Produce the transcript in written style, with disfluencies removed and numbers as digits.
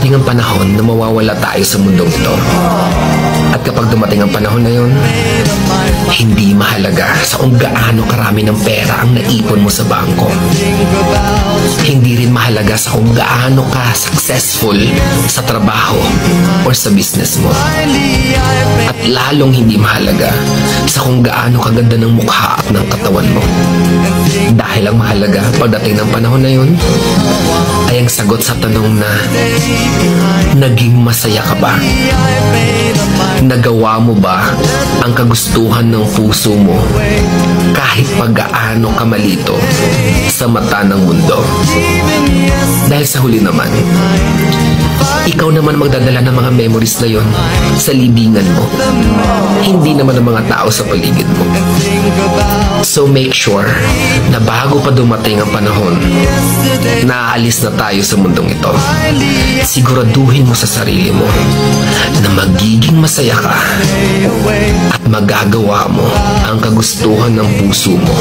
darating ang panahon na mawawala tayo sa mundong ito. At kapag dumating ang panahon na yun, hindi mahalaga sa kung gaano karami ng pera ang naipon mo sa bangko. Hindi rin mahalaga sa kung gaano ka successful sa trabaho or sa business mo. At lalong hindi mahalaga sa kung gaano kaganda ng mukha at ng katawan mo. Dahil ang mahalaga pagdating ng panahon na yun ay ang sagot sa tanong na naging masaya ka ba? Nagawa mo ba ang kagustuhan ng puso mo kahit pag-gaano ka malito sa mata ng mundo? Dahil sa huli naman, ikaw naman magdadala ng mga memories na yon sa libingan mo. Hindi naman ang mga tao sa paligid mo. So make sure na bago pa dumating ang panahon na aalis na tayo sa mundong ito, siguraduhin mo sa sarili mo na magiging masaya ka at magagawa mo ang kagustuhan ng puso mo